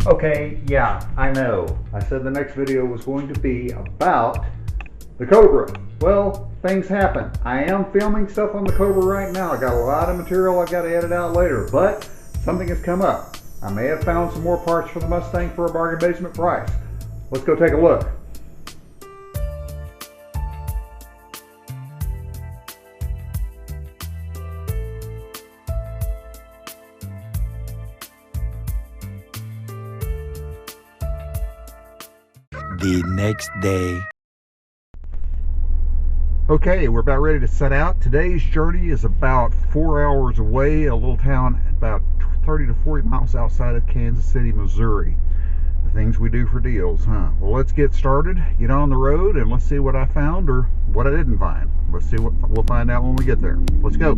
Okay, yeah, I know. I said the next video was going to be about the Cobra. Well, things happen. I am filming stuff on the Cobra right now. I got a lot of material I got to edit out later, but something has come up. I may have found some more parts for the Mustang for a bargain basement price. Let's go take a look. The next day. Okay, we're about ready to set out. Today's journey is about 4 hours away, a little town about 30 to 40 miles outside of Kansas City, Missouri. The things we do for deals, huh? Well, let's get started, get on the road, and let's see what I found or what I didn't find. Let's see what we'll find out when we get there. Let's go.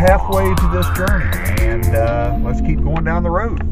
halfway to this journey, and let's keep going down the road.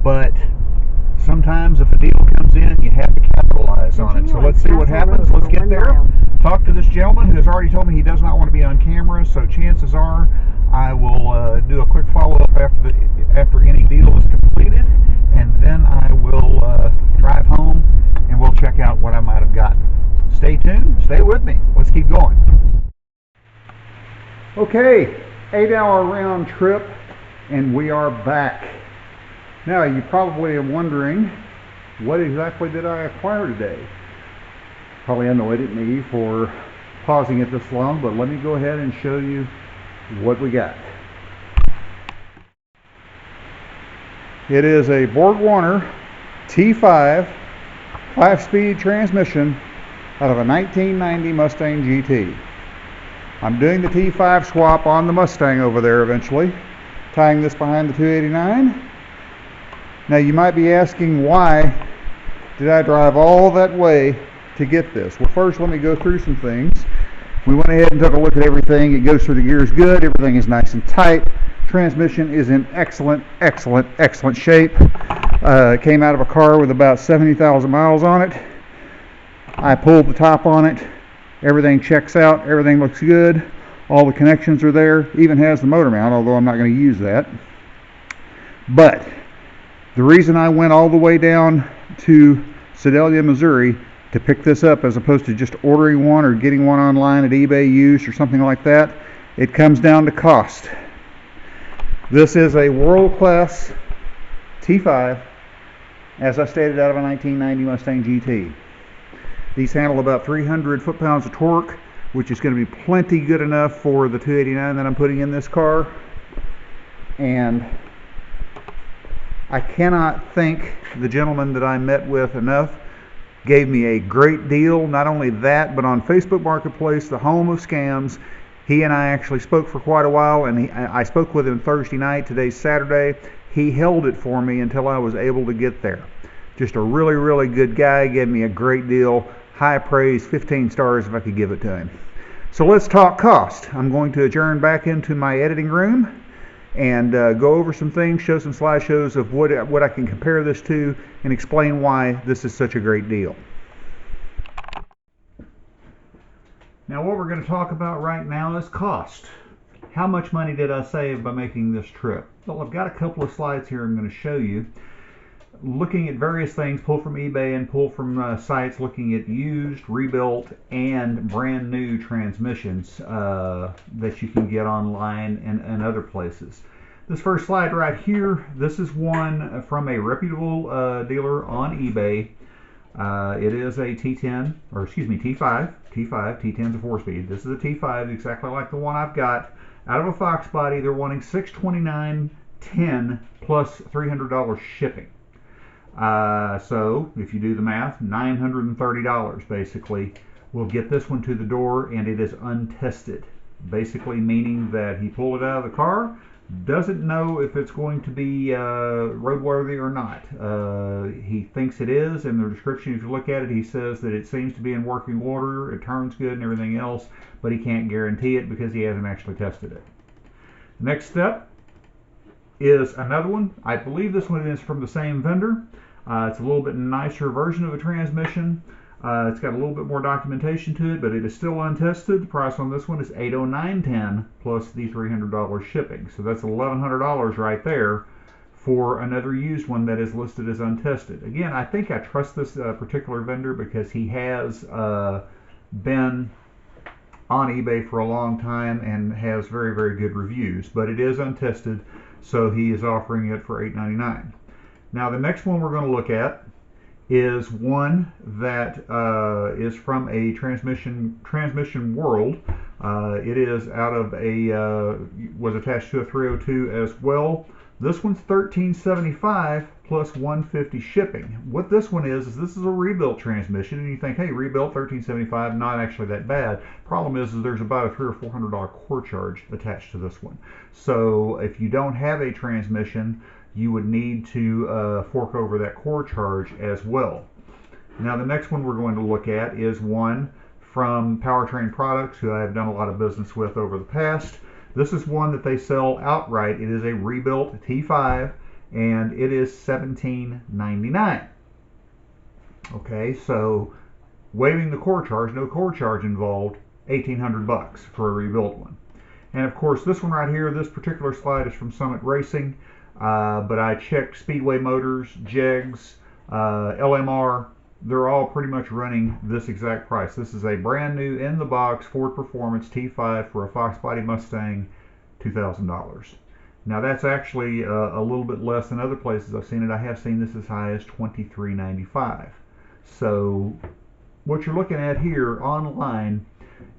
But sometimes if a deal comes in, you have to capitalize on it. So let's see what happens. Let's get there. Talk to this gentleman who has already told me he does not want to be on camera, so chances are I will do a quick follow-up after any deal is completed, and then I will drive home and we'll check out what I might have gotten. Stay tuned. Stay with me. Let's keep going. Okay, 8-hour round trip, and we are back. Now, you probably are wondering, what exactly did I acquire today? Probably annoyed at me for pausing it this long, but let me go ahead and show you what we got. It is a Borg Warner T5 5-speed transmission out of a 1990 Mustang GT. I'm doing the T5 swap on the Mustang over there eventually, tying this behind the 289. Now you might be asking, why did I drive all that way to get this? Well, first let me go through some things. We went ahead and took a look at everything. It goes through the gears good. Everything is nice and tight. Transmission is in excellent shape. It came out of a car with about 70,000 miles on it. I pulled the top on it. Everything checks out. Everything looks good. All the connections are there. Even has the motor mount, although I'm not going to use that. But the reason I went all the way down to Sedalia, Missouri to pick this up, as opposed to just ordering one or getting one online at eBay used or something like that, it comes down to cost. This is a world-class T5, as I stated, out of a 1990 Mustang GT. These handle about 300 foot-pounds of torque, which is going to be plenty good enough for the 289 that I'm putting in this car. And I cannot thank the gentleman that I met with enough. Gave me a great deal. Not only that, but on Facebook Marketplace, the home of scams, he and I actually spoke for quite a while, and I spoke with him Thursday night. Today's Saturday. He held it for me until I was able to get there. Just a really good guy. Gave me a great deal. High praise, 15 stars if I could give it to him. So let's talk cost. I'm going to adjourn back into my editing room and go over some things, show some slideshows of what I can compare this to, and explain why this is such a great deal. Now, what we're going to talk about right now is cost. How much money did I save by making this trip? Well, I've got a couple of slides here I'm going to show you. Looking at various things, pull from eBay and pull from sites looking at used, rebuilt, and brand new transmissions that you can get online and other places. This first slide right here, this is one from a reputable dealer on eBay. It is a T10, or excuse me, T5. T10's a 4-speed. This is a T5, exactly like the one I've got. Out of a Fox body, they're wanting $629.10 plus $300 shipping. So if you do the math, $930 basically will get this one to the door, and it is untested. Basically meaning that he pulled it out of the car, doesn't know if it's going to be roadworthy or not. He thinks it is. In the description, if you look at it, he says that it seems to be in working order, it turns good and everything else, but he can't guarantee it because he hasn't actually tested it. Next step is another one. I believe this one is from the same vendor. It's a little bit nicer version of a transmission. It's got a little bit more documentation to it, but it is still untested. The price on this one is $809.10 plus the $300 shipping. So that's $1,100 right there for another used one that is listed as untested. Again, I think I trust this particular vendor because he has been on eBay for a long time and has very, very good reviews. But it is untested, so he is offering it for $899. Now the next one we're going to look at is one that is from a transmission world. It is out of a was attached to a 302 as well. This one's $1,375 plus $150 shipping. What this one is this is a rebuilt transmission, and you think, hey, rebuilt, $1,375, not actually that bad. Problem is there's about a $300 or $400 core charge attached to this one. So if you don't have a transmission, you would need to fork over that core charge as well. Now the next one we're going to look at is one from Powertrain Products, who I have done a lot of business with over the past. This is one that they sell outright. It is a rebuilt T5, and it is $1,799. Okay, so waiving the core charge, no core charge involved, $1,800 for a rebuilt one. And of course this one right here, this particular slide is from Summit Racing. But I checked Speedway Motors, JEGS, LMR. They're all pretty much running this exact price. This is a brand new in the box Ford Performance T5 for a Fox Body Mustang, $2,000. Now that's actually a little bit less than other places I've seen it. I have seen this as high as $2,395. So what you're looking at here online,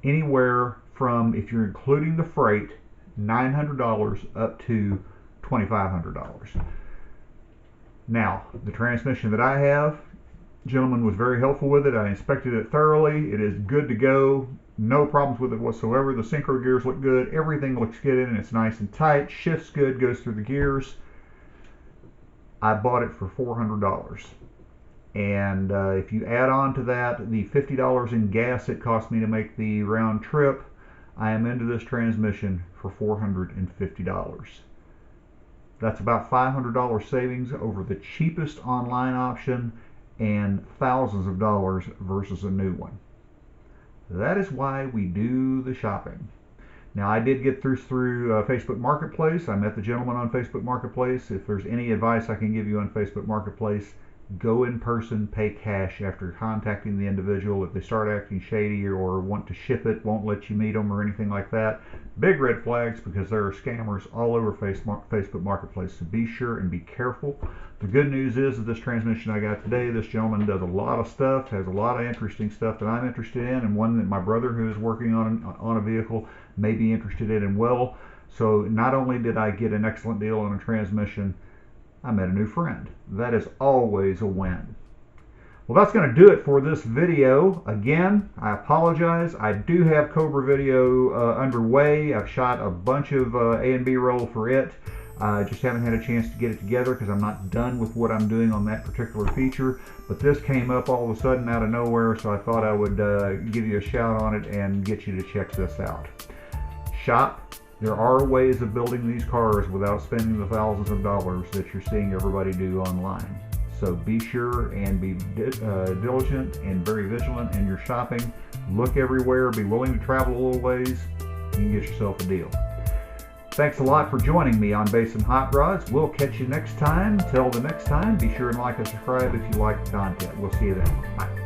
anywhere from, if you're including the freight, $900 up to $2,500. Now, the transmission that I have, gentleman was very helpful with it. I inspected it thoroughly. It is good to go. No problems with it whatsoever. The synchro gears look good. Everything looks good in it. It's nice and tight. Shifts good. Goes through the gears. I bought it for $400. And if you add on to that the $50 in gas it cost me to make the round trip, I am into this transmission for $450. That's about $500 savings over the cheapest online option and thousands of dollars versus a new one. That is why we do the shopping. Now I did get through Facebook Marketplace. I met the gentleman on Facebook Marketplace. If there's any advice I can give you on Facebook Marketplace, go in person, pay cash after contacting the individual. If they start acting shady or want to ship it, won't let you meet them or anything like that, big red flags, because there are scammers all over Facebook Marketplace. So be sure and be careful. The good news is that this transmission I got today, this gentleman does a lot of stuff, has a lot of interesting stuff that I'm interested in, and one that my brother, who is working on a vehicle, may be interested in as well. So not only did I get an excellent deal on a transmission, I met a new friend. That is always a win. Well, that's going to do it for this video. Again, I apologize. I do have Cobra video underway. I've shot a bunch of A and B roll for it. I just haven't had a chance to get it together because I'm not done with what I'm doing on that particular feature. But this came up all of a sudden out of nowhere, so I thought I would give you a shout on it and get you to check this out. Shop. There are ways of building these cars without spending the thousands of dollars that you're seeing everybody do online. So be sure and be diligent and very vigilant in your shopping. Look everywhere. Be willing to travel a little ways. You can get yourself a deal. Thanks a lot for joining me on Basin Hot Rods. We'll catch you next time. Till the next time, be sure and like and subscribe if you like the content. We'll see you then. Bye.